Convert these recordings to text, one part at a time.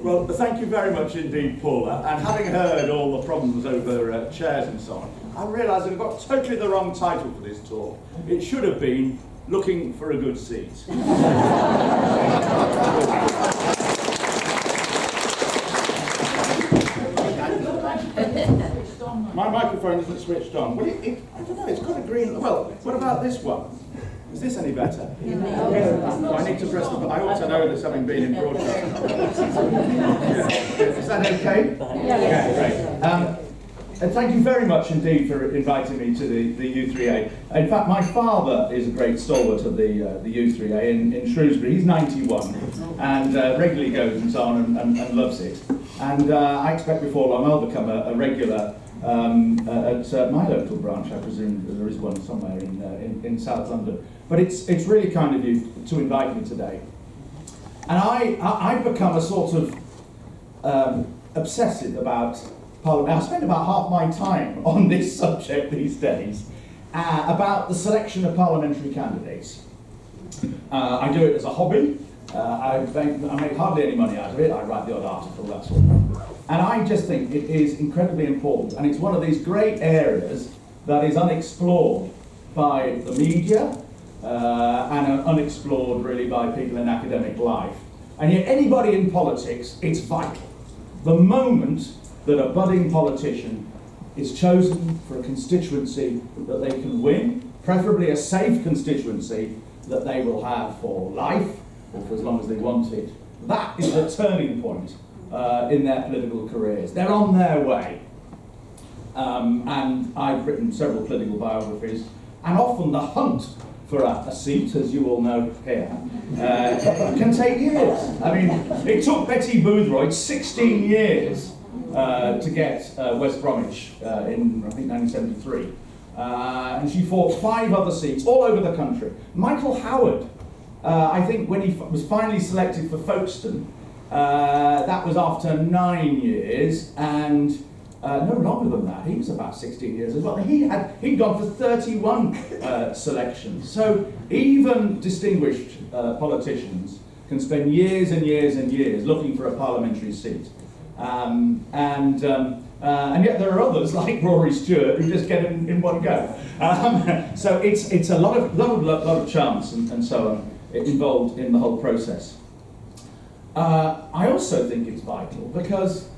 Well, thank you very much indeed, Paula. And having heard all the problems over chairs and so on, I realise I've got totally the wrong title for this talk. It should have been Looking for a Good Seat. My microphone isn't switched on. Well, I don't know, it's got a green... Well, what about this one? Is this any better? No. I need to press the button. I ought to know this, having been in broadcast. Is that okay? Yeah, great. And thank you very much indeed for inviting me to the iU3A. In fact, my father is a great stalwart of the iU3A in Shrewsbury. He's 91 and regularly goes and so on and loves it. And I expect before long I'll become a regular at my local branch. I presume there is one somewhere in South London. But it's really kind of you to invite me today. And I've become a sort of obsessive about Parliament. I spend about half my time on this subject these days, about the selection of parliamentary candidates. I do it as a hobby. I make hardly any money out of it. I write the odd article, that sort of thing. And I just think it is incredibly important, and it's one of these great areas that is unexplored by the media and unexplored really by people in academic life. And yet anybody in politics, it's vital. The moment that a budding politician is chosen for a constituency that they can win, preferably a safe constituency that they will have for life, or for as long as they want it, that is the turning point in their political careers. They're on their way. And I've written several political biographies, and often the hunt for a seat, as you all know here, can take years. I mean, it took Betty Boothroyd 16 years to get West Bromwich in, I think, 1973. And she fought 5 other seats all over the country. Michael Howard, I think when he was finally selected for Folkestone, that was after 9 years, and no longer than that. He was about 16 years as well. He'd gone for 31 selections. So even distinguished politicians can spend years and years and years looking for a parliamentary seat. And yet there are others like Rory Stewart who just get in one go. So it's a lot of chance and so on involved in the whole process. I also think it's vital because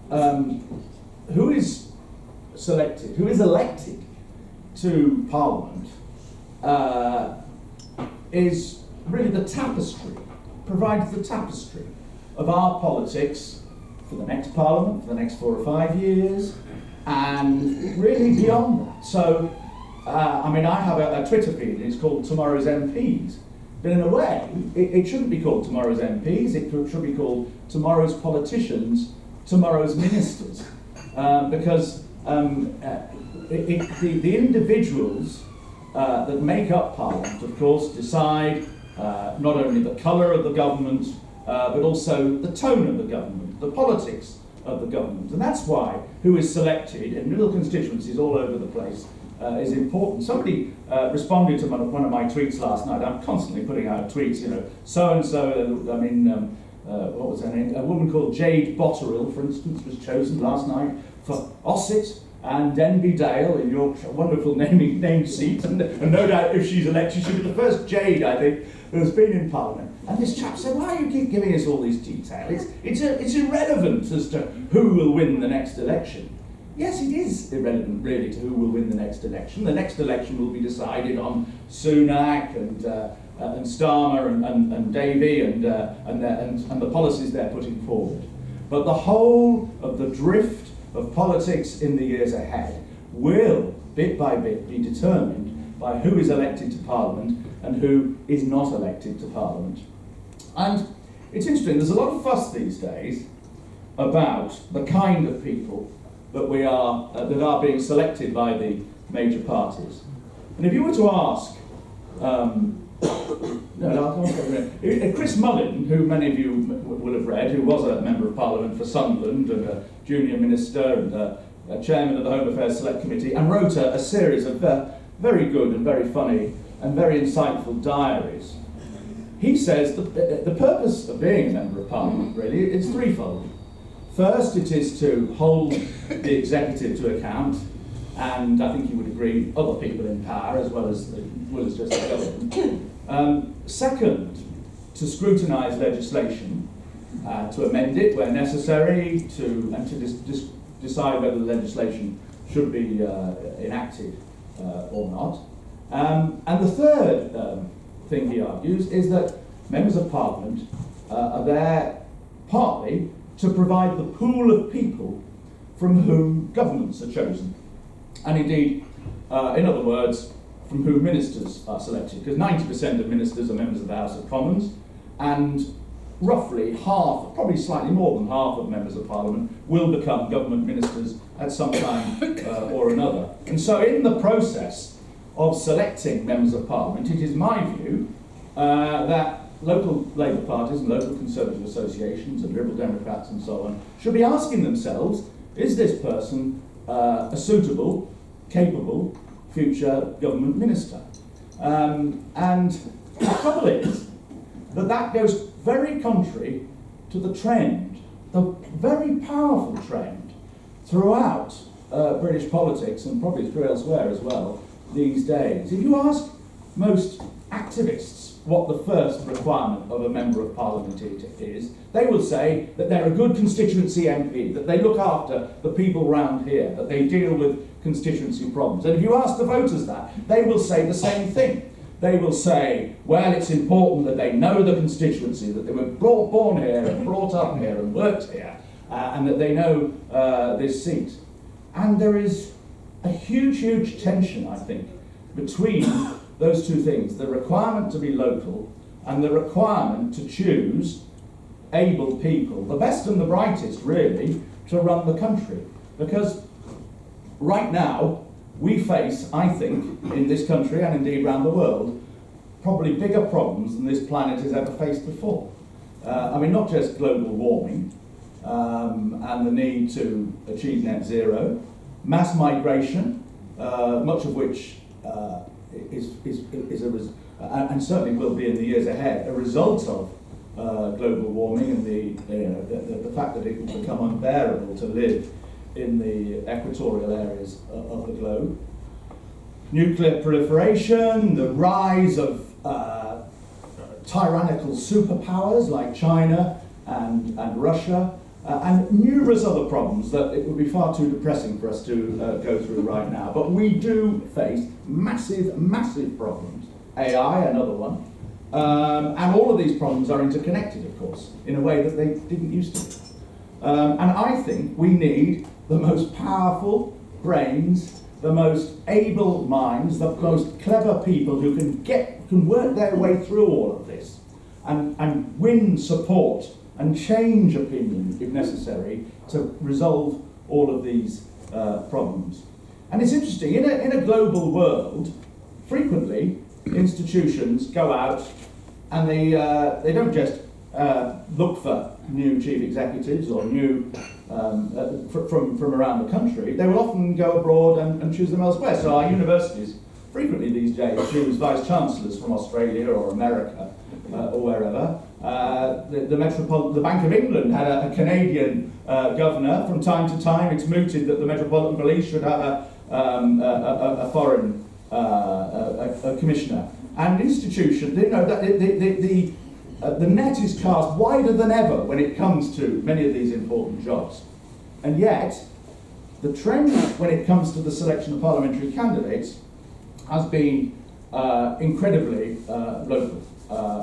who is elected to Parliament is really the tapestry, provides the tapestry of our politics for the next Parliament, for the next 4 or 5 years, and really beyond that. So, I mean, I have a Twitter feed, it's called Tomorrow's MPs. But in a way, it shouldn't be called Tomorrow's MPs, it should be called Tomorrow's Politicians, Tomorrow's Ministers. Because the individuals that make up Parliament, of course, decide not only the colour of the government, but also the tone of the government, the politics of the government. And that's why who is selected in little constituencies all over the place is important. Somebody responded to one of my tweets last night. I'm constantly putting out tweets, you know, so-and-so, I mean, what was her name? A woman called Jade Botterill, for instance, was chosen last night for Ossett and Denby Dale in Yorkshire, wonderful named seat, and no doubt if she's elected, she'll be the first Jade, I think, who's been in Parliament. And this chap said, why do you keep giving us all these details? It's irrelevant as to who will win the next election. Yes, it is irrelevant, really, to who will win the next election. The next election will be decided on Sunak and Starmer and Davey and the policies they're putting forward. But the whole of the drift of politics in the years ahead will, bit by bit, be determined by who is elected to Parliament and who is not elected to Parliament. And it's interesting, there's a lot of fuss these days about the kind of people that are being selected by the major parties. And if you were to ask, Chris Mullin, who many of you will have read, who was a Member of Parliament for Sunderland and a junior minister and a chairman of the Home Affairs Select Committee, and wrote a series of very good and very funny and very insightful diaries. he says that the purpose of being a Member of Parliament really is threefold. First, it is to hold the executive to account, and I think you would agree, other people in power as well as just the government. Second, to scrutinise legislation, to amend it where necessary, and to decide whether the legislation should be enacted or not. And the third thing he argues is that members of Parliament are there partly to provide the pool of people from whom governments are chosen. And indeed, in other words, from whom ministers are selected. Because 90% of ministers are members of the House of Commons, and roughly half, probably slightly more than half of members of Parliament will become government ministers at some time or another. And so in the process of selecting members of Parliament, it is my view that local Labour parties and local Conservative associations and Liberal Democrats and so on should be asking themselves, is this person a suitable, capable future government minister? And the trouble is that goes very contrary to the trend, the very powerful trend throughout British politics and probably through elsewhere as well these days. If you ask most activists what the first requirement of a Member of Parliament is, they will say that they're a good constituency MP, that they look after the people round here, that they deal with constituency problems. And if you ask the voters that, they will say the same thing. They will say, well, it's important that they know the constituency, that they were born here and brought up here and worked here, and that they know this seat. And there is a huge, huge tension, I think, between those two things, the requirement to be local and the requirement to choose able people, the best and the brightest, really, to run the country. Because right now, we face, I think, in this country and indeed around the world, probably bigger problems than this planet has ever faced before. I mean, not just global warming and the need to achieve net zero, mass migration, much of which is and certainly will be in the years ahead, a result of global warming and the fact that it will become unbearable to live in the equatorial areas of the globe. Nuclear proliferation, the rise of tyrannical superpowers like China and Russia, and numerous other problems that it would be far too depressing for us to go through right now. But we do face massive, massive problems. AI, another one. And all of these problems are interconnected, of course, in a way that they didn't used to be. And I think we need the most powerful brains, the most able minds, the most clever people who can work their way through all of this and win support and change opinion, if necessary, to resolve all of these problems. And it's interesting, in a global world, frequently institutions go out and they don't just look for new chief executives or new from around the country. They will often go abroad and choose them elsewhere. So our universities frequently these days choose vice chancellors from Australia or America or wherever. The Bank of England had a Canadian governor. From time to time, it's mooted that the Metropolitan Police should have a foreign commissioner. And institutions, you know, the net is cast wider than ever when it comes to many of these important jobs. And yet, the trend when it comes to the selection of parliamentary candidates has been incredibly local.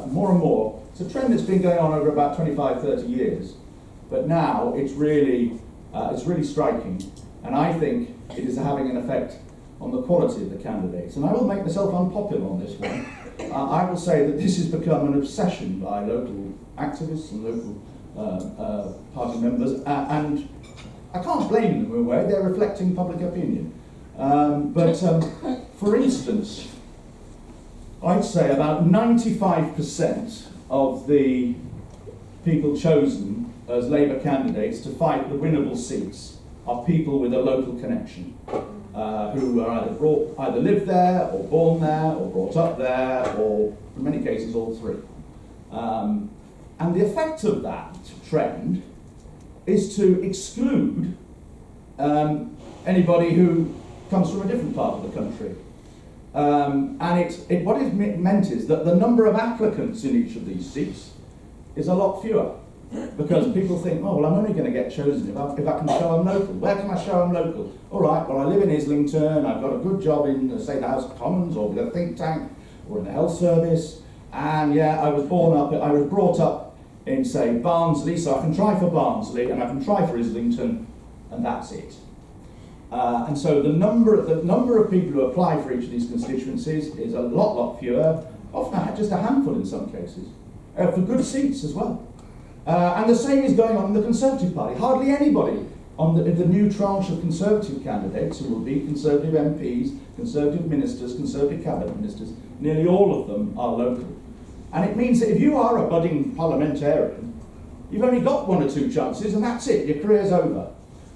More and more. It's a trend that's been going on over about 25, 30 years. But now it's really striking. And I think it is having an effect on the quality of the candidates. And I will make myself unpopular on this one. I will say that this has become an obsession by local activists and local party members, and I can't blame them in a way, they're reflecting public opinion. But for instance, I'd say about 95% of the people chosen as Labour candidates to fight the winnable seats are people with a local connection, who are either live there, or born there, or brought up there, or in many cases all three. And the effect of that trend is to exclude anybody who comes from a different part of the country. And what it meant is that the number of applicants in each of these seats is a lot fewer. Because people think, oh, well, I'm only going to get chosen if I can show I'm local. Where can I show I'm local? All right, well, I live in Islington, I've got a good job in, say, the House of Commons, or with a think tank, or in the health service, and yeah, I was brought up in, say, Barnsley, so I can try for Barnsley, and I can try for Islington, and that's it. And so the number of people who apply for each of these constituencies is a lot fewer, often just a handful in some cases, for good seats as well. And the same is going on in the Conservative Party. Hardly anybody on the new tranche of Conservative candidates who will be Conservative MPs, Conservative ministers, Conservative cabinet ministers, nearly all of them are local. And it means that if you are a budding parliamentarian, you've only got 1 or 2 chances and that's it, your career's over.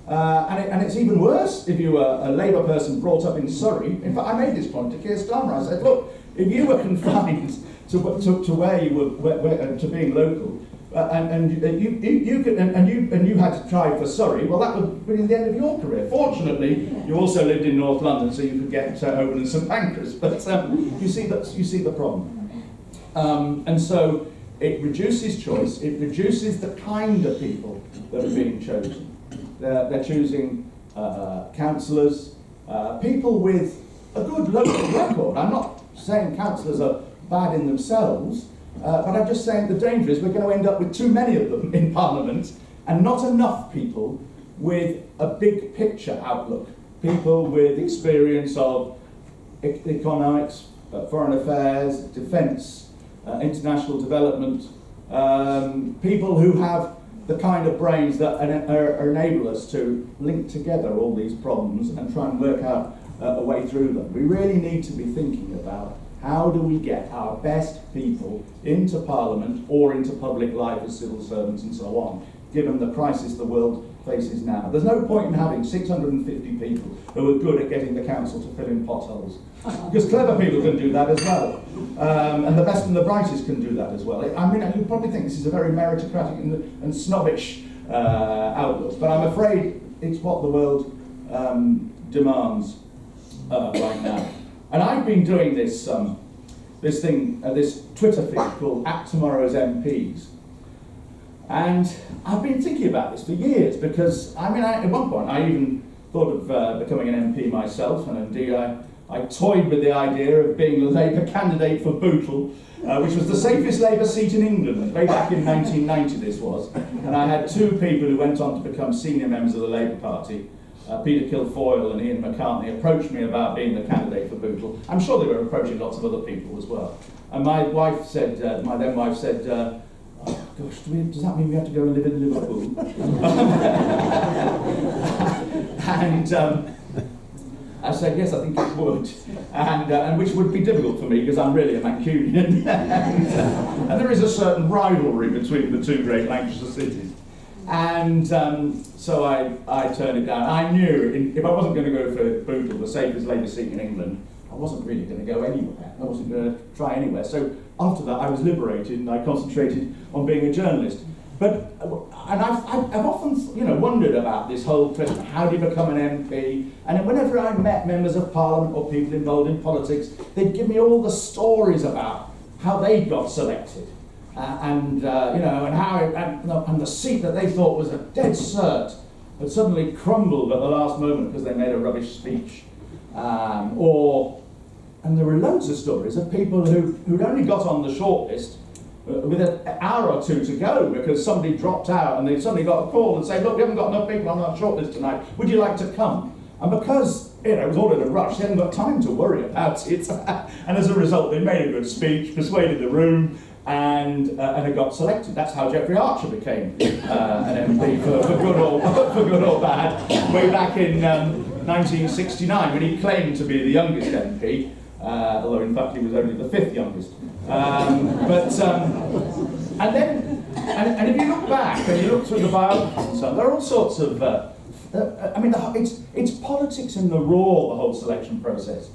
And it's even worse if you were a Labour person brought up in Surrey. In fact, I made this point to Keir Starmer. I said, look, if you were confined to where you were, to being local, and you had to try for Surrey, well, that would be the end of your career. Fortunately, you also lived in North London, so you could get Owen and St Pancras. But you see the problem, and so it reduces choice. It reduces the kind of people that are being chosen. They're choosing councillors, people with a good local record. I'm not saying councillors are bad in themselves. But I'm just saying the danger is we're going to end up with too many of them in Parliament and not enough people with a big picture outlook. People with experience of economics, foreign affairs, defence, international development, people who have the kind of brains that enable us to link together all these problems and try and work out a way through them. We really need to be thinking about how do we get our best people into Parliament or into public life as civil servants and so on, given the crisis the world faces now. There's no point in having 650 people who are good at getting the council to fill in potholes, because clever people can do that as well, and the best and the brightest can do that as well. I mean, you probably think this is a very meritocratic and snobbish outlook, but I'm afraid it's what the world demands right now. And I've been doing this Twitter feed called @Tomorrow's MPs, and I've been thinking about this for years because at one point I even thought of becoming an MP myself, and indeed I toyed with the idea of being a Labour candidate for Bootle, which was the safest Labour seat in England. Way back in 1990 this was, and I had 2 people who went on to become senior members of the Labour Party. Peter Kilfoyle and Ian McCartney approached me about being the candidate for Bootle. I'm sure they were approaching lots of other people as well. And my then wife said, oh gosh, does that mean we have to go and live in Liverpool? And I said, yes, I think it would. And which would be difficult for me because I'm really a Mancunian. and there is a certain rivalry between the 2 great Lancashire cities. And so I turned it down. I knew if I wasn't going to go for Bootle, the safest Labour seat in England, I wasn't really going to go anywhere. I wasn't going to try anywhere. So after that, I was liberated and I concentrated on being a journalist. And I've often wondered about this whole question: how do you become an MP? And whenever I met members of Parliament or people involved in politics, they'd give me all the stories about how they got selected. And the seat that they thought was a dead cert had suddenly crumbled at the last moment because they made a rubbish speech. And there were loads of stories of people who'd only got on the shortlist with an hour or 2 to go because somebody dropped out and they suddenly got a call and said, look, we haven't got enough people on our shortlist tonight, would you like to come? And because it was all in a rush, they hadn't got time to worry about it. And as a result, they made a good speech, persuaded the room, and it got selected. That's how Geoffrey Archer became an MP for good or bad, way back in 1969 when he claimed to be the youngest MP, although in fact he was only the 5th youngest. And if you look back and you look through the biographies and so on, there are all sorts of. It's politics in the raw, the whole selection process.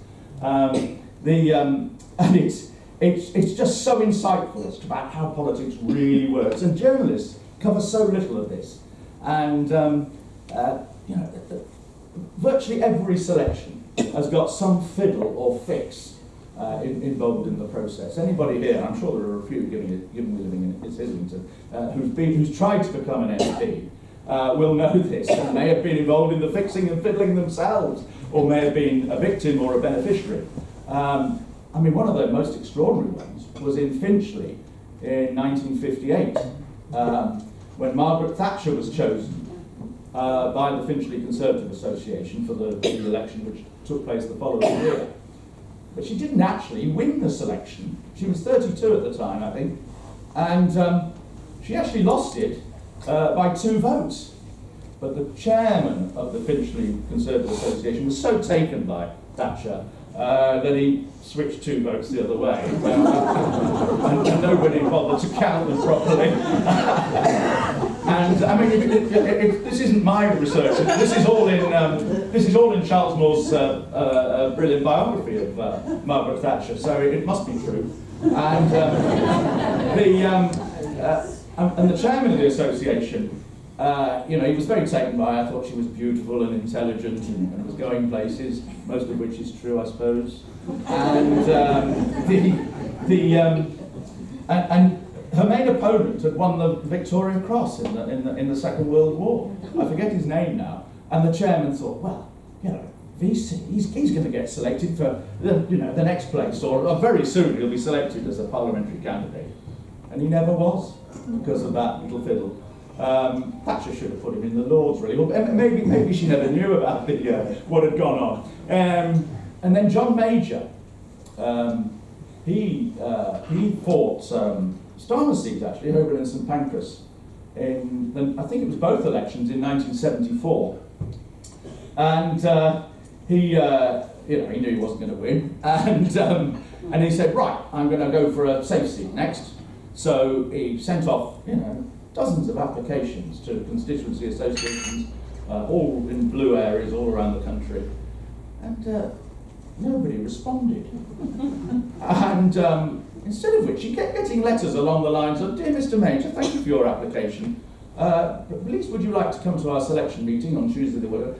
it's just so insightful as to about how politics really works. And journalists cover so little of this. And you know, virtually every selection has got some fiddle or fix involved in the process. Anybody here, I'm sure there are a few given we're living in Islington, who's tried to become an MP, will know this, and may have been involved in the fixing and fiddling themselves, or may have been a victim or a beneficiary. I mean, one of the most extraordinary ones was in Finchley in 1958, when Margaret Thatcher was chosen by the Finchley Conservative Association for the election which took place the following year. But she didn't actually win the selection. She was 32 at the time, I think, and she actually lost it by 2 votes. But the chairman of the Finchley Conservative Association was so taken by Thatcher that he switched 2 votes the other way, and nobody bothered to count them properly. And I mean, this isn't my research. This is all in Charles Moore's brilliant biography of Margaret Thatcher. So it must be true. And the chairman of the association, you know, he was very taken by her. I thought she was beautiful and intelligent and was going places, most of which is true, I suppose. And and her main opponent had won the Victoria Cross in the Second World War. I forget his name now. And the chairman thought, well, you know, VC, he's going to get selected for the next place, or very soon he'll be selected as a parliamentary candidate. And he never was, because of that little fiddle. Thatcher should have put him in the Lords, really. Well, maybe she never knew about what had gone on. And then John Major, he fought Starmer seat, actually, Holborn and St Pancras, I think it was both elections in 1974. And he knew he wasn't going to win, and he said, right, I'm going to go for a safe seat next. So he sent off, dozens of applications to constituency associations, all in blue areas all around the country, and nobody responded. And instead of which he kept getting letters along the lines of, "Dear Mr. Major, thank you for your application. Please would you like to come to our selection meeting on Tuesday the whatever?"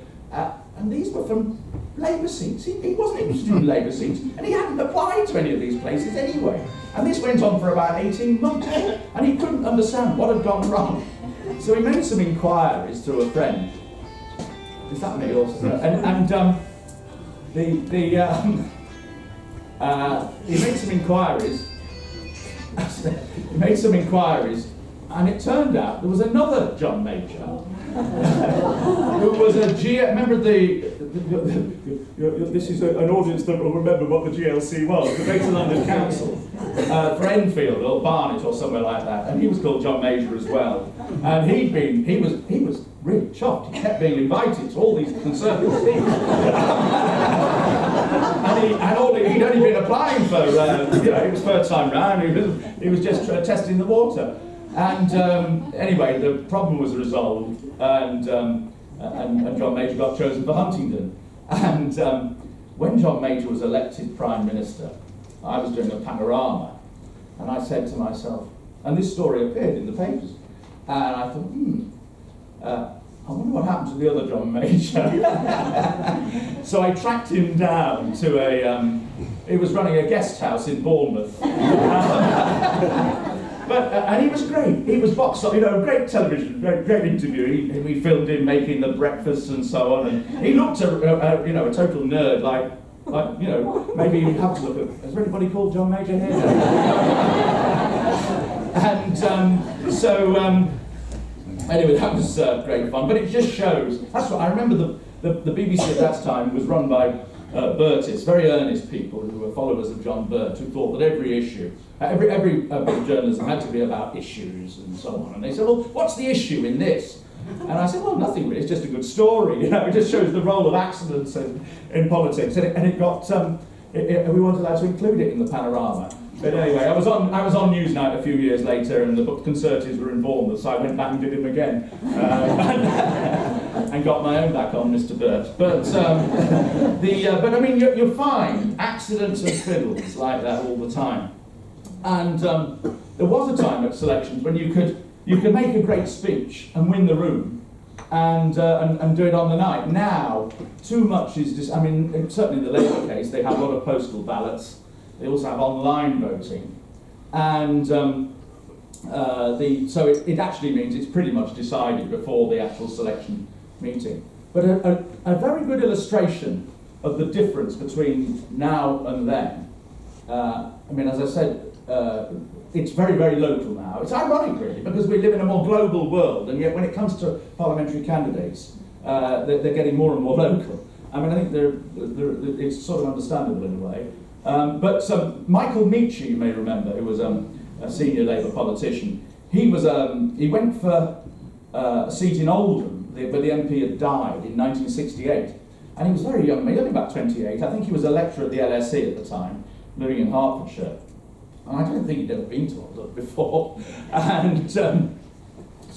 And these were from Labour seats. He wasn't interested in Labour seats, and he hadn't applied to any of these places anyway. And this went on for about 18 months, and he couldn't understand what had gone wrong. So he made some inquiries through a friend. Is that me also? He made some inquiries. He made some inquiries, and it turned out there was another John Major, who was a remember this is an audience that will remember what the GLC was, the Greater London Council, for Enfield or Barnet or somewhere like that, and he was called John Major as well. And he was really chuffed. He kept being invited to all these Conservative things. And he'd only been applying for, it was first time round, he was just testing the water. And anyway, the problem was resolved, and John Major got chosen for Huntingdon. And when John Major was elected Prime Minister, I was doing a panorama, and I said to myself, and this story appeared in the papers, and I thought, I wonder what happened to the other John Major. So I tracked him down to he was running a guest house in Bournemouth. And he was great. He was box office, great television, great interview. We filmed him making the breakfast and so on. And he looked a total nerd, like maybe you have to look at. Has there anybody called John Major here? Anyway, that was great fun. But it just shows. That's what I remember. The BBC at that time was run by Burtists, very earnest people who were followers of John Burt, who thought that every issue, every bit of journalism had to be about issues and so on. And they said, well, what's the issue in this? And I said, well, nothing really, it's just a good story. It just shows the role of accidents in politics. And it got, we weren't allowed to include it in the panorama. But anyway, I was on Newsnight a few years later, and the Conservatives were informed, so I went back and did him again, and got my own back on Mr. Burt. But I mean, you'll find accidents and fiddles like that all the time. And there was a time at selections when you could make a great speech and win the room, and do it on the night. Now, too much is just. I mean, certainly in the Labour case, they have a lot of postal ballots. They also have online voting, and so it actually means it's pretty much decided before the actual selection meeting. But a very good illustration of the difference between now and then. I mean, as I said, it's very, very local now. It's ironic, really, because we live in a more global world, and yet when it comes to parliamentary candidates, they're getting more and more local. I mean, I think it's sort of understandable in a way. But Michael Meacher, you may remember, who was a senior Labour politician, he went for a seat in Oldham, where the MP had died in 1968. And he was very young, maybe only about 28. I think he was a lecturer at the LSE at the time, living in Hertfordshire. And I don't think he'd ever been to Oldham before. And so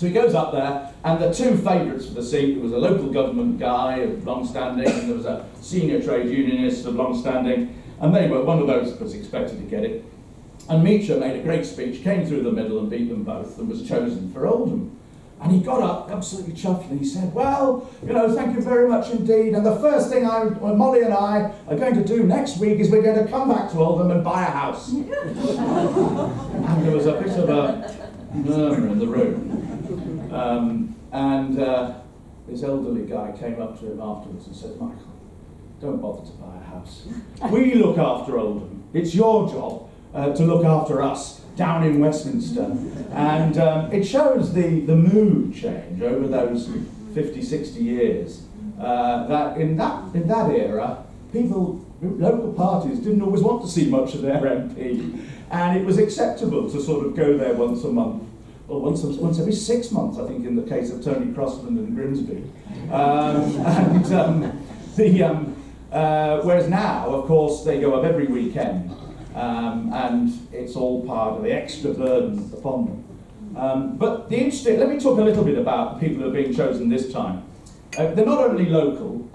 he goes up there, and the two favourites for the seat, there was a local government guy of long-standing, and there was a senior trade unionist of long-standing, and they were, one of those was expected to get it. And Meacher made a great speech, came through the middle and beat them both, and was chosen for Oldham. And he got up, absolutely chuffed, and he said, well, thank you very much indeed, and the first thing Molly and I are going to do next week is we're going to come back to Oldham and buy a house. And there was a bit of a murmur in the room. This elderly guy came up to him afterwards and said, Michael, don't bother to buy a house. We look after Oldham. It's your job to look after us down in Westminster. And it shows the mood change over those 50, 60 years. That in that era, local parties didn't always want to see much of their MP. And it was acceptable to sort of go there once a month, or once every 6 months, I think, in the case of Tony Crossland and Grimsby. Whereas now, of course, they go up every weekend. And it's all part of the extra burden upon them. But let me talk a little bit about the people who are being chosen this time. They're not only local.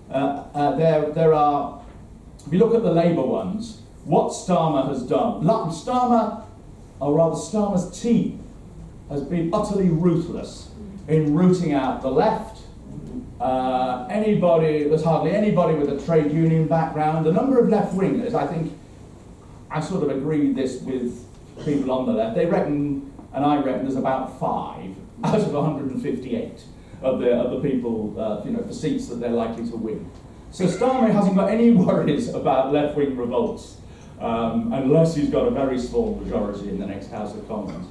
There are, if you look at the Labour ones, what Starmer has done. Starmer's team has been utterly ruthless in rooting out the left. There's hardly anybody with a trade union background. A number of left-wingers, I think, I sort of agree this with people on the left. They reckon, and I reckon, there's about 5 out of 158 of the people, for seats that they're likely to win. So Starmer hasn't got any worries about left-wing revolts, unless he's got a very small majority in the next House of Commons.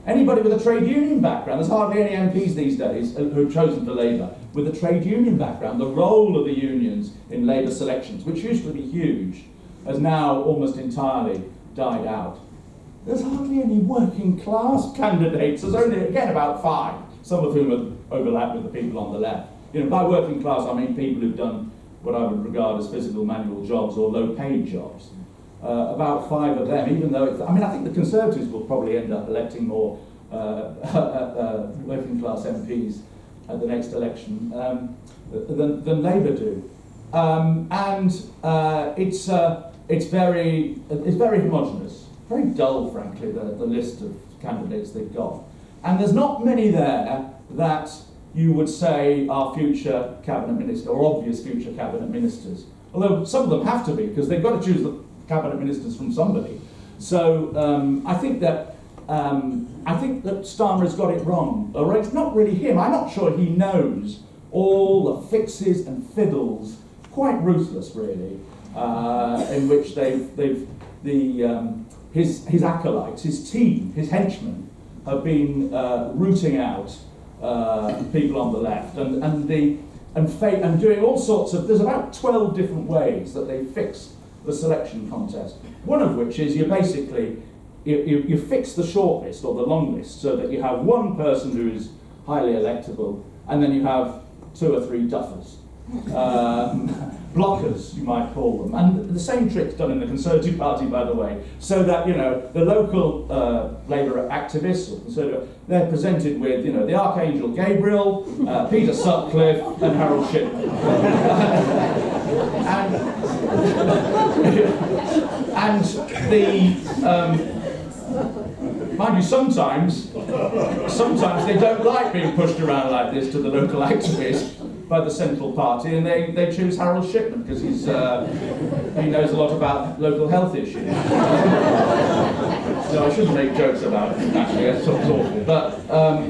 Anybody with a trade union background, there's hardly any MPs these days who've chosen for Labour with a trade union background. The role of the unions in Labour selections, which used to be huge, has now almost entirely died out. There's hardly any working class candidates. There's only, again, about 5, some of whom have overlapped with the people on the left. By working class, I mean people who've done what I would regard as physical manual jobs or low-paid jobs. About 5 of them, even though I think the Conservatives will probably end up electing more working class MPs at the next election than Labour do. It's very homogenous, very dull, frankly, the list of candidates they've got. And there's not many there that you would say are future cabinet ministers, or obvious future cabinet ministers. Although some of them have to be, because they've got to choose the cabinet ministers from somebody. So I think that Starmer has got it wrong. Or it's not really him. I'm not sure he knows all the fixes and fiddles, quite ruthless, really, in which his acolytes, his team, his henchmen, have been rooting out people on the left and doing all sorts of. There's about 12 different ways that they fix the selection contest. One of which is you fix the shortlist or the long list so that you have one person who is highly electable, and then you have 2 or 3 duffers. Blockers, you might call them. And the same trick's done in the Conservative Party, by the way, so that, the local Labour activists, or Conservative, they're presented with, the Archangel Gabriel, Peter Sutcliffe, and Harold Shipman. and the mind you, sometimes they don't like being pushed around like this to the local activists by the Central Party, and they choose Harold Shipman because he knows a lot about local health issues. No, I shouldn't make jokes about it, actually, that's awful. But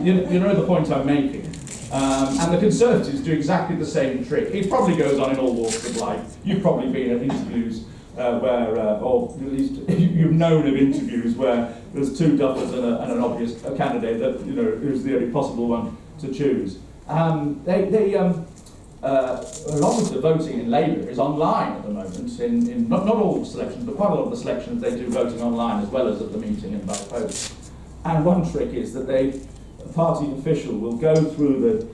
you know the point I'm making. And the Conservatives do exactly the same trick. It probably goes on in all walks of life. You've probably been at interviews where, or at least you've known of interviews where there's two duffers and an obvious candidate that who's the only possible one to choose. A lot of the voting in Labour is online at the moment. In not all selections, but quite a lot of the selections they do voting online as well as at the meeting and by post. And one trick is that a party official will go through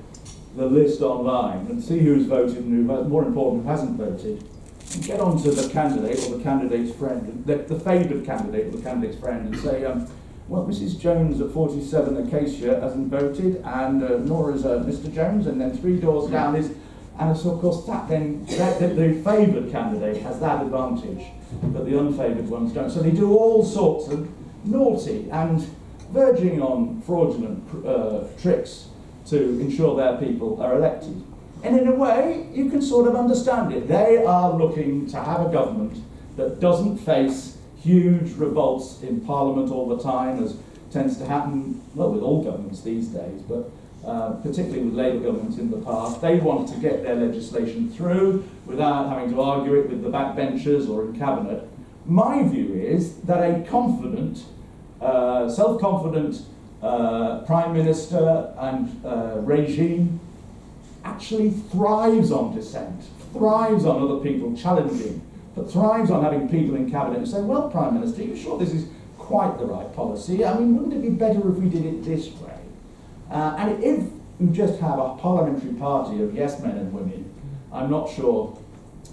the list online and see who's voted and more important, who hasn't voted, and get onto the candidate or the candidate's friend, the favoured candidate or the candidate's friend, and say, well, Mrs. Jones at 47 Acacia hasn't voted, and nor is Mr. Jones, and then 3 doors down is, and so of course the favoured candidate has that advantage, but the unfavoured ones don't. So they do all sorts of naughty and verging on fraudulent tricks to ensure their people are elected. And in a way, you can sort of understand it. They are looking to have a government that doesn't face huge revolts in Parliament all the time, as tends to happen, well, with all governments these days, but particularly with Labour governments in the past. They want to get their legislation through without having to argue it with the backbenchers or in Cabinet. My view is that a confident, self-confident Prime Minister and regime actually thrives on dissent, thrives on other people challenging, but thrives on having people in Cabinet who say, well, Prime Minister, are you sure this is quite the right policy? I mean, wouldn't it be better if we did it this way? And if you just have a parliamentary party of yes men and women, I'm not sure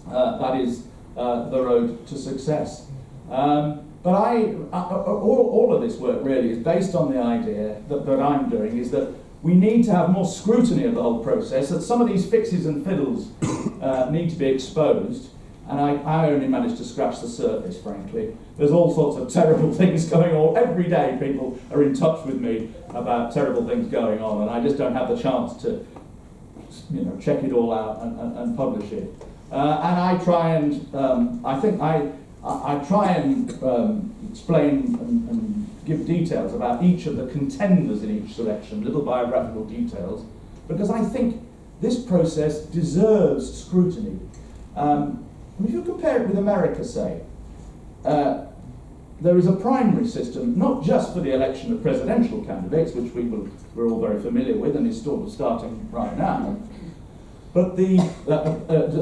that is the road to success. But all of this work really is based on the idea that I'm doing, is that we need to have more scrutiny of the whole process, that some of these fixes and fiddles need to be exposed, and I only managed to scratch the surface, frankly. There's all sorts of terrible things going on. Every day people are in touch with me about terrible things going on, and I just don't have the chance to check it all out and publish it. And I try and, I try and explain and give details about each of the contenders in each selection, little biographical details, because I think this process deserves scrutiny. If you compare it with America, say, there is a primary system, not just for the election of presidential candidates, which we're all very familiar with and is sort of starting right now, but the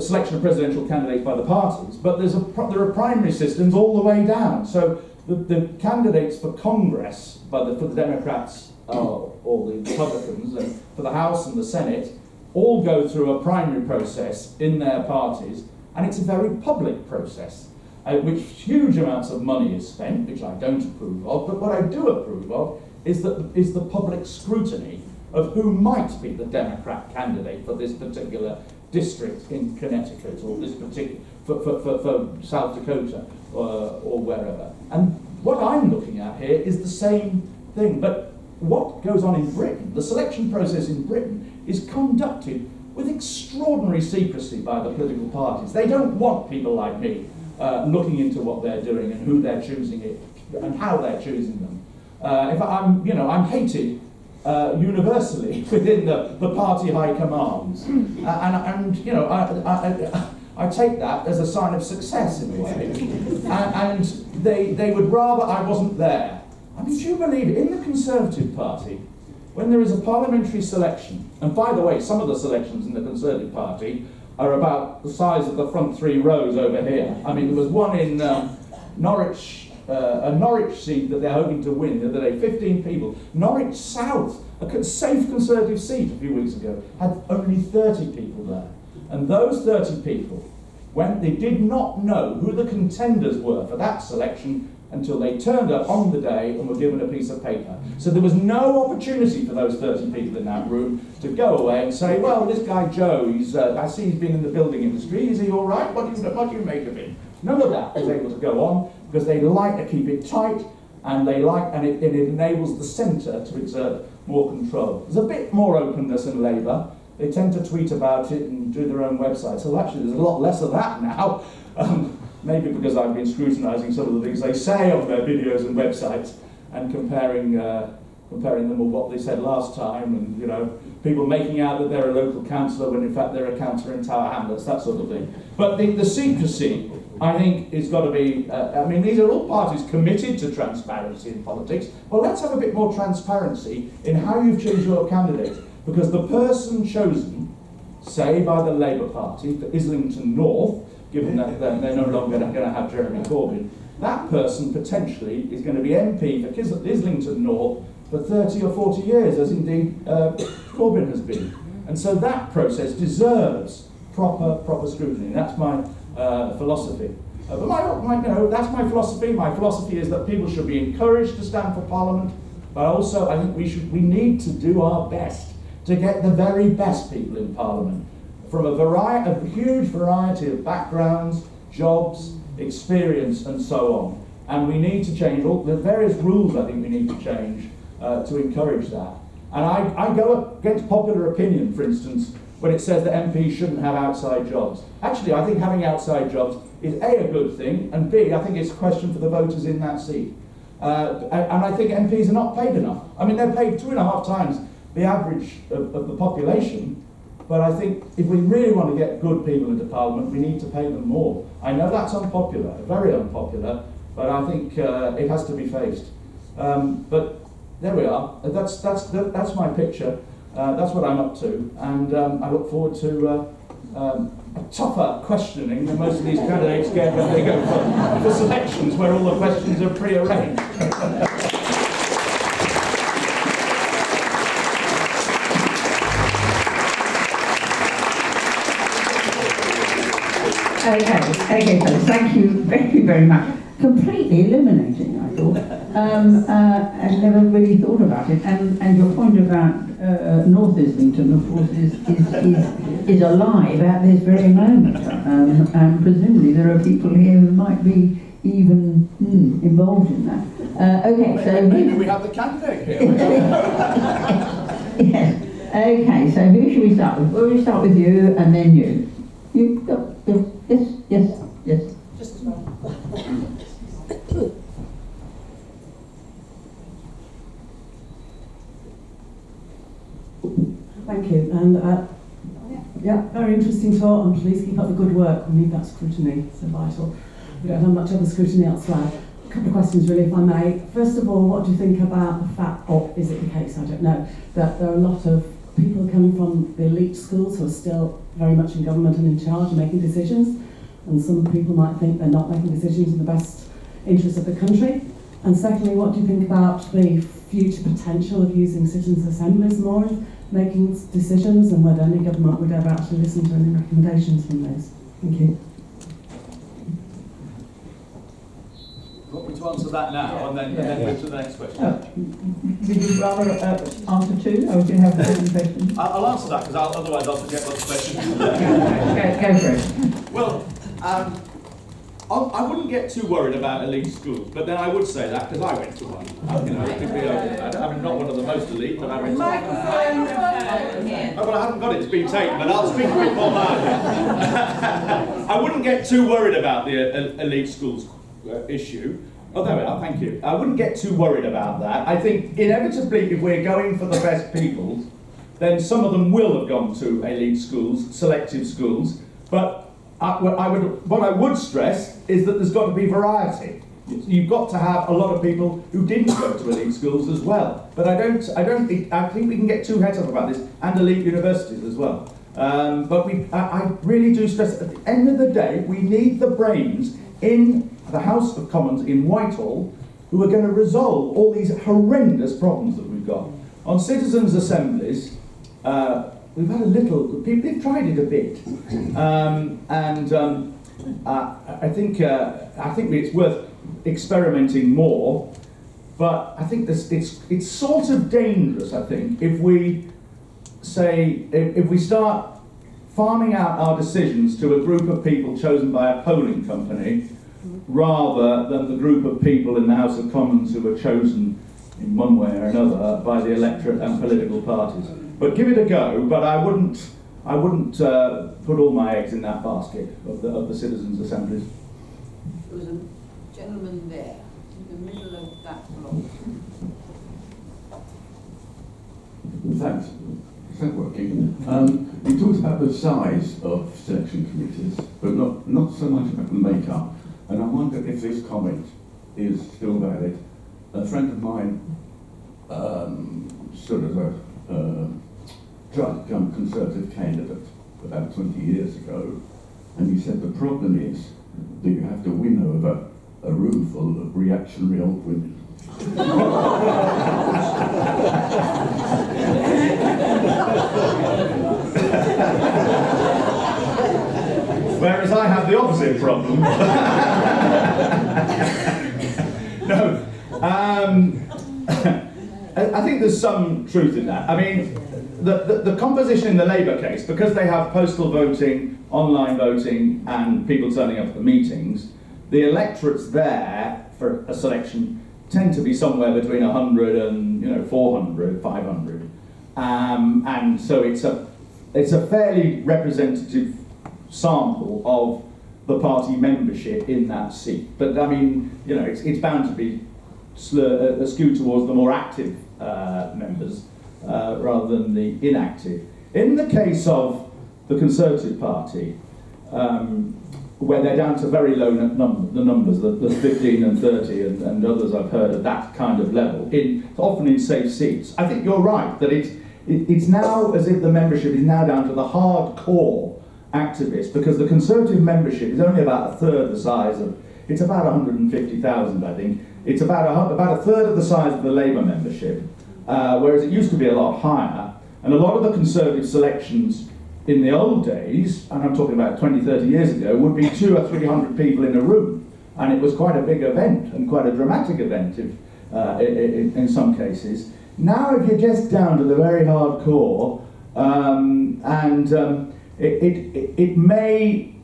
selection of presidential candidates by the parties, but there are primary systems all the way down. So the candidates for Congress, for the Democrats or the Republicans, and for the House and the Senate, all go through a primary process in their parties, and it's a very public process, which huge amounts of money is spent, which I don't approve of, but what I do approve of is the public scrutiny of who might be the Democrat candidate for this particular district in Connecticut, or this particular for South Dakota or wherever. And what I'm looking at here is the same thing. But what goes on in Britain, the selection process in Britain, is conducted with extraordinary secrecy by the political parties. They don't want people like me looking into what they're doing and who they're choosing it and how they're choosing them. I'm hated universally within the party high commands, I take that as a sign of success in a way, and they would rather I wasn't there. I mean, do you believe it? In the Conservative Party, when there is a parliamentary selection, and by the way, some of the selections in the Conservative Party are about the size of the front 3 rows over here. I mean, there was one in Norwich, a Norwich seat that they're hoping to win the other day, 15 people. Norwich South, a safe Conservative seat a few weeks ago, had only 30 people there. And those 30 people, when they did not know who the contenders were for that selection, until they turned up on the day and were given a piece of paper. So there was no opportunity for those 30 people in that room to go away and say, well, this guy Joe, I see he's been in the building industry, is he all right? What do you make of him? None of that was able to go on, because they like to keep it tight, and it enables the centre to exert more control. There's a bit more openness in Labour. They tend to tweet about it and do their own website. So actually there's a lot less of that now. Maybe because I've been scrutinising some of the things they say on their videos and websites and comparing them with what they said last time, and people making out that they're a local councillor when in fact they're a councillor in Tower Hamlets, that sort of thing. But the secrecy, I think, is got to be, these are all parties committed to transparency in politics. Well, let's have a bit more transparency in how you've chosen your candidate, because the person chosen, say by the Labour Party for Islington North, given that they're no longer going to have Jeremy Corbyn, that person potentially is going to be MP for Islington North for 30 or 40 years, as indeed Corbyn has been. And so that process deserves proper scrutiny. That's my philosophy. But that's my philosophy. My philosophy is that people should be encouraged to stand for Parliament, but also I think we need to do our best to get the very best people in Parliament, from a huge variety of backgrounds, jobs, experience, and so on. And we need to change all the various rules. I think we need to change to encourage that. And I go against popular opinion, for instance, when it says that MPs shouldn't have outside jobs. Actually, I think having outside jobs is A, a good thing, and B, I think it's a question for the voters in that seat. And I think MPs are not paid enough. They're paid 2.5 times the average of the population, but I think if we really want to get good people into Parliament, we need to pay them more. I know that's unpopular, very unpopular, but I think it has to be faced. But there we are. That's my picture. That's what I'm up to, and I look forward to a tougher questioning than most of these candidates get when they go for selections, where all the questions are pre-arranged. Okay, fellas, thank you very, very much. Completely illuminating, I thought. I never really thought about it. And your point about North Islington, of course, is alive at this very moment. And presumably there are people here who might be even involved in that. Maybe we have the candidate here. Yes. Okay, so who should we start with? We'll start with you and then you. You go. Yes. Just as well. Thank you, and very interesting talk, and please keep up the good work. We need that scrutiny, it's so vital. We don't have much other scrutiny elsewhere. A couple of questions really, if I may. First of all, what do you think about the fact, or is it the case, I don't know, that there are a lot of people coming from the elite schools who are still very much in government and in charge and making decisions, and some people might think they're not making decisions in the best interest of the country? And secondly, what do you think about the future potential of using citizens' assemblies more in making decisions, and whether any government would ever actually listen to any recommendations from those? Thank you. You want me to answer that now, and then move to the next question? Would you rather answer two, or do you have a second question? I'll answer that, because otherwise I'll forget what the question is. Go for it. Well, I wouldn't get too worried about elite schools, but then I would say that because I went to one. I'm not one of the most elite, but I went to one. Oh, well, I haven't got it, it's been taken, but I'll speak a bit more loudly. I wouldn't get too worried about the elite schools issue. Oh, there we are, thank you. I wouldn't get too worried about that. I think inevitably, if we're going for the best people, then some of them will have gone to elite schools, selective schools, but what I would stress is that there's got to be variety. You've got to have a lot of people who didn't go to elite schools as well. But I think we can get too heads up about this, and elite universities as well. But I really do stress, at the end of the day, we need the brains in the House of Commons in Whitehall who are going to resolve all these horrendous problems that we've got. On citizens' assemblies, we've had a little, they've tried it a bit, I think it's worth experimenting more. But I think it's sort of dangerous, I think, if we say, if we start farming out our decisions to a group of people chosen by a polling company, rather than the group of people in the House of Commons who are chosen in one way or another by the electorate and political parties. But give it a go, but I wouldn't put all my eggs in that basket of the citizens' assemblies. There was a gentleman there, in the middle of that block. Thanks. Is that working? You talked about the size of selection committees, but not so much about the makeup. And I wonder if this comment is still valid. A friend of mine stood as a Conservative candidate about 20 years ago, and he said the problem is that you have to win over a room full of reactionary old women. Whereas I have the opposite problem. No, I think there's some truth in that. I mean, the composition in the Labour case, because they have postal voting, online voting, and people turning up at the meetings, the electorates there for a selection tend to be somewhere between 100 and 400, 500, and so it's a fairly representative sample of the party membership in that seat. But I mean, it's bound to be skewed towards the more active members rather than the inactive. In the case of the Conservative Party, where they're down to very low numbers, the 15 and 30 and others I've heard at that kind of level, often in safe seats. I think you're right, that it's now as if the membership is now down to the hardcore activists, because the Conservative membership is only about a third the size of, it's about 150,000 I think, it's about a third of the size of the Labour membership, whereas it used to be a lot higher, and a lot of the Conservative selections in the old days, and I'm talking about 20, 30 years ago, would be 200 or 300 people in a room, and it was quite a big event, and quite a dramatic event in some cases. Now if you're just down to the very hardcore, it may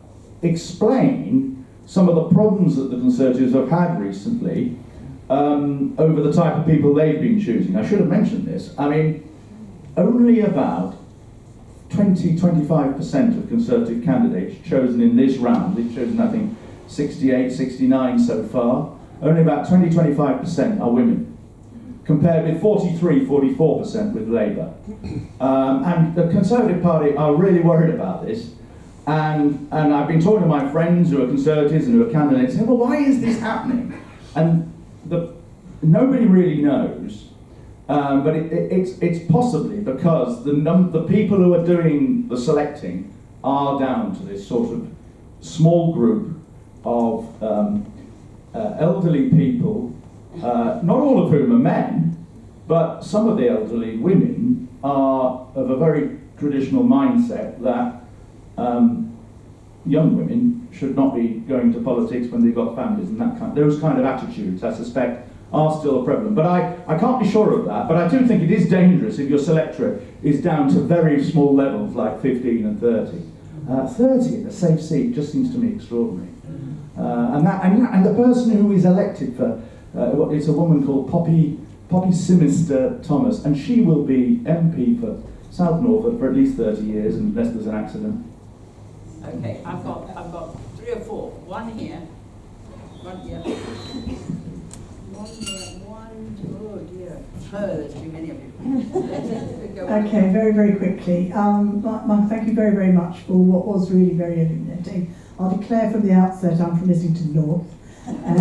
explain some of the problems that the Conservatives have had recently over the type of people they've been choosing. I should have mentioned this. I mean, only about 20-25% of Conservative candidates chosen in this round, they've chosen I think 68, 69 so far, only about 20-25% are women, compared with 43-44% with Labour. And the Conservative Party are really worried about this, and I've been talking to my friends who are Conservatives and who are candidates, saying, well, why is this happening? And nobody really knows. But it's possibly because the people who are doing the selecting are down to this sort of small group of elderly people, not all of whom are men, but some of the elderly women are of a very traditional mindset that young women should not be going to politics when they've got families, and those kind of attitudes, I suspect, are still prevalent. But I can't be sure of that, but I do think it is dangerous if your selectorate is down to very small levels like 15 and 30. 30 in a safe seat just seems to me extraordinary. And the person who is elected for, it's a woman called Poppy Simister Thomas, and she will be MP for South Norfolk for at least 30 years unless there's an accident. Okay, I've got 3 or 4. One here, one here. One here, oh dear. There's too many of you. Okay, very, very quickly. Mark, thank you very, very much for what was really very illuminating. I'll declare from the outset I'm from Islington North, and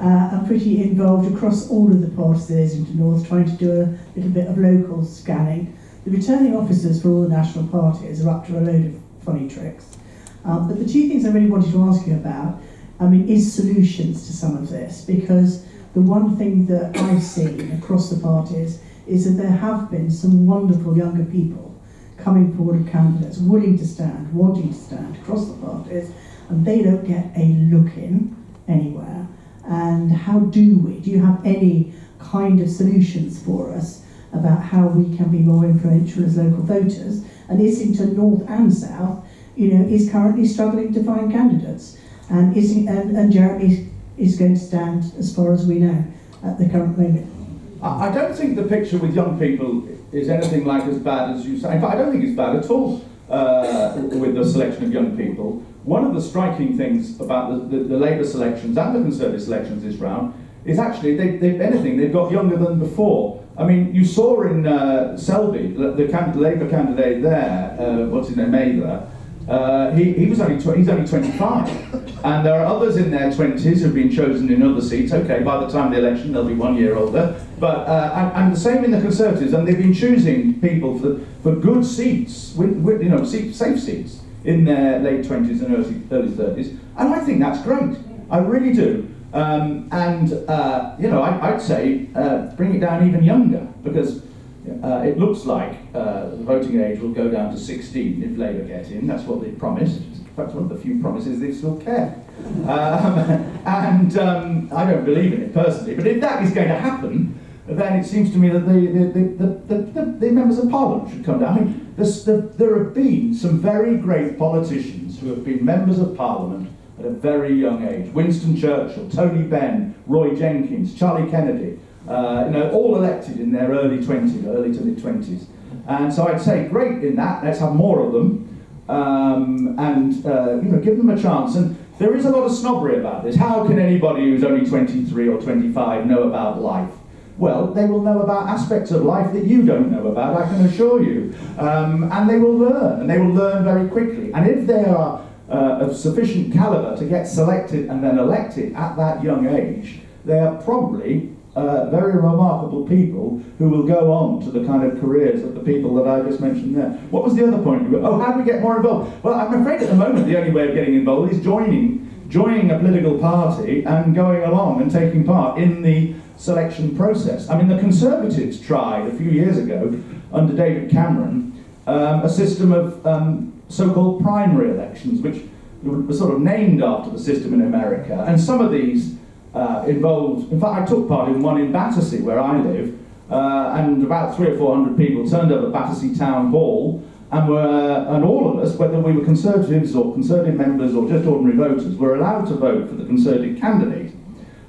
I'm pretty involved across all of the parties in Islington North, trying to do a little bit of local scanning. The returning officers for all the national parties are up to a load of funny tricks. But the two things I really wanted to ask you about, is solutions to some of this, because the one thing that I've seen across the parties is that there have been some wonderful younger people coming forward as candidates, willing to stand, wanting to stand across the parties, and they don't get a look in anywhere. And how do you have any kind of solutions for us about how we can be more influential as local voters? And Islington North and South, is currently struggling to find candidates. And Jeremy is going to stand, as far as we know, at the current moment. I don't think the picture with young people is anything like as bad as you say. In fact, I don't think it's bad at all with the selection of young people. One of the striking things about the Labour selections and the Conservative selections this round is actually, they've got younger than before. I mean, you saw in Selby, the Labour candidate there, what's his name, Mather, he's only 25, and there are others in their 20s who've been chosen in other seats. Okay, by the time of the election they'll be 1 year older, but and the same in the Conservatives, and they've been choosing people for good seats, safe seats in their late 20s and early 30s, and I think that's great. I really do. I'd say bring it down even younger, because it looks like the voting age will go down to 16 if Labour get in. That's what they promised. In fact, one of the few promises they still kept. I don't believe in it personally, but if that is going to happen, then it seems to me that the members of Parliament should come down. I mean, there have been some very great politicians who have been members of Parliament at a very young age. Winston Churchill, Tony Benn, Roy Jenkins, Charlie Kennedy, all elected in their early to mid-20s. And so I'd say, great in that, let's have more of them, give them a chance. And there is a lot of snobbery about this. How can anybody who's only 23 or 25 know about life? Well, they will know about aspects of life that you don't know about, I can assure you. And they will learn very quickly. And if they are of sufficient calibre to get selected and then elected at that young age, they are probably very remarkable people who will go on to the kind of careers of the people that I just mentioned there. What was the other point? Oh, how do we get more involved? Well, I'm afraid at the moment the only way of getting involved is joining a political party and going along and taking part in the selection process. I mean, the Conservatives tried a few years ago, under David Cameron, a system of so-called primary elections, which were sort of named after the system in America. And some of these involved, in fact, I took part in one in Battersea, where I live, and about 300 or 400 people turned up at Battersea Town Hall, and all of us, whether we were Conservatives or Conservative members or just ordinary voters, were allowed to vote for the Conservative candidate.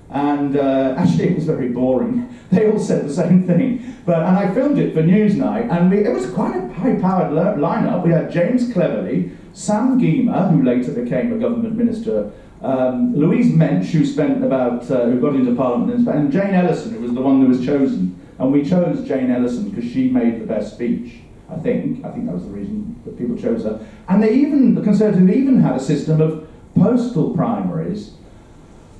And actually it was very boring. They all said the same thing. And I filmed it for Newsnight, and it was quite a high-powered lineup. We had James Cleverly, Sam Geemer, who later became a government minister, Louise Mensch, who got into Parliament, and Jane Ellison, who was the one who was chosen. And we chose Jane Ellison because she made the best speech, I think. I think that was the reason that people chose her. And the Conservatives even had a system of postal primaries,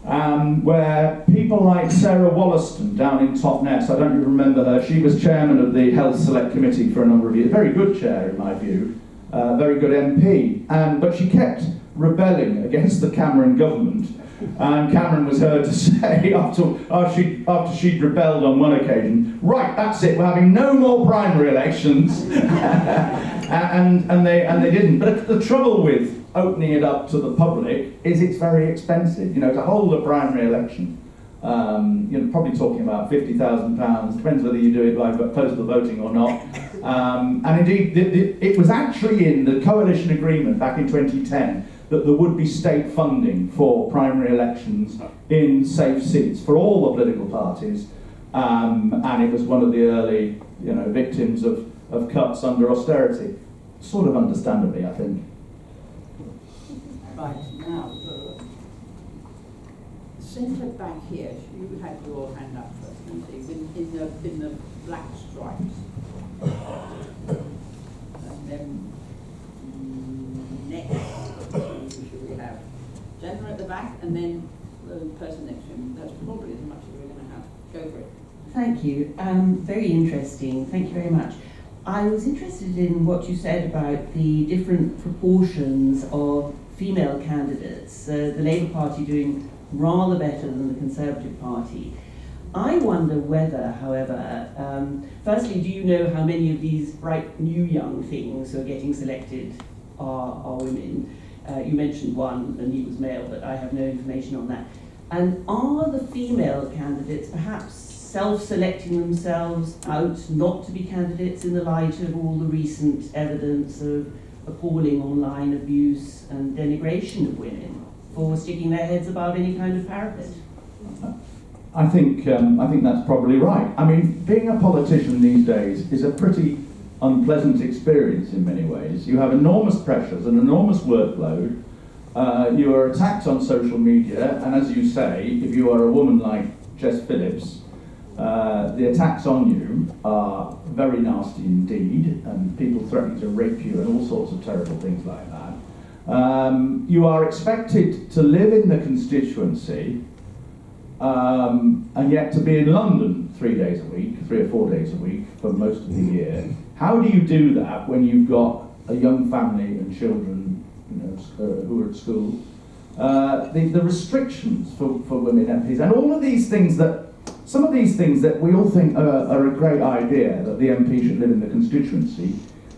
where people like Sarah Wollaston down in Totnes, I don't even remember her, she was chairman of the Health Select Committee for a number of years, very good chair in my view, very good MP, but she kept rebelling against the Cameron government, and Cameron was heard to say after she'd rebelled on one occasion, right, that's it, we're having no more primary elections. and they didn't. But the trouble with opening it up to the public is it's very expensive. To hold a primary election, probably talking about £50,000, depends whether you do it by postal voting or not. And indeed, it was actually in the coalition agreement back in 2010 that there would be state funding for primary elections in safe seats for all the political parties, and it was one of the early, victims of cuts under austerity, sort of understandably, I think. Right, now, the centre back here, you had your hand up first, in the black stripes. And then next, should we have gentleman at the back, and then the person next to him. That's probably as much as we're going to have. Go for it. Thank you. Very interesting. Thank you very much. I was interested in what you said about the different proportions of female candidates, the Labour Party doing rather better than the Conservative Party. I wonder whether, however, firstly, do you know how many of these bright new young things who are getting selected are women? You mentioned one, and he was male, but I have no information on that. And are the female candidates perhaps self-selecting themselves out not to be candidates in the light of all the recent evidence of appalling online abuse and denigration of women for sticking their heads above any kind of parapet? I think that's probably right. I mean, being a politician these days is a pretty unpleasant experience in many ways. You have enormous pressures, an enormous workload. You are attacked on social media, and as you say, if you are a woman like Jess Phillips, the attacks on you are very nasty indeed, and people threatening to rape you and all sorts of terrible things like that. You are expected to live in the constituency, and yet to be in London 3 days a week, 3 or 4 days a week for most of the year. How do you do that when you've got a young family and children, who are at school? The restrictions for women MPs, and all of these things some of these things that we all think are a great idea, that the MP should live in the constituency,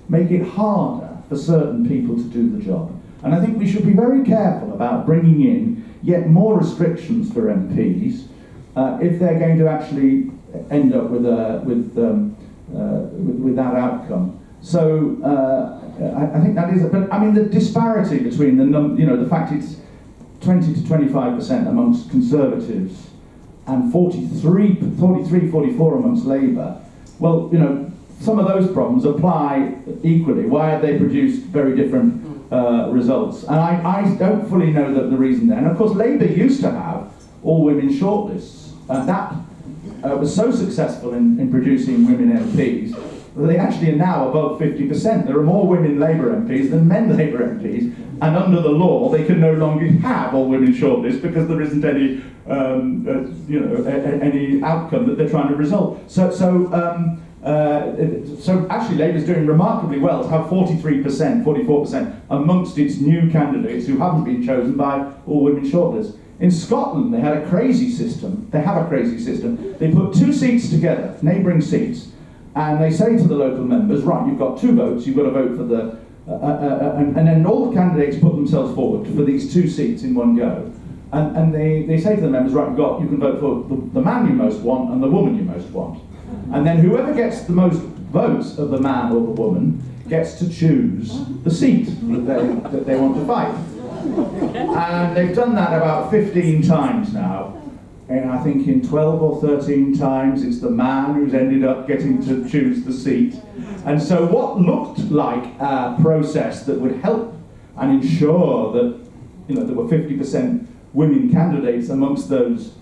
make it harder for certain people to do the job. And I think we should be very careful about bringing in yet more restrictions for MPs if they're going to actually end up with that outcome. So I think that is. But I mean, the disparity between the fact it's 20 to 25% amongst Conservatives and 44 amongst Labour. Well, some of those problems apply equally. Why have they produced very different results? And I don't fully know the reason there. And of course, Labour used to have all-women shortlists. That was so successful in producing women MPs that they actually are now above 50%. There are more women Labour MPs than men Labour MPs, and under the law, they can no longer have all-women shortlists because there isn't any, any outcome that they're trying to resolve. So actually Labour's doing remarkably well to have 43%, 44% amongst its new candidates who haven't been chosen by all-women shortlists. In Scotland, they had a crazy system. They have a crazy system. They put 2 seats together, neighbouring seats, and they say to the local members, right, you've got 2 votes, you've got to vote for the... and then all the candidates put themselves forward for these 2 seats in one go. And they say to the members, right, you can vote for the man you most want and the woman you most want. And then whoever gets the most votes of the man or the woman gets to choose the seat that they want to fight. And they've done that about 15 times now. And I think in 12 or 13 times it's the man who's ended up getting to choose the seat. And so what looked like a process that would help and ensure that there were 50% women candidates amongst those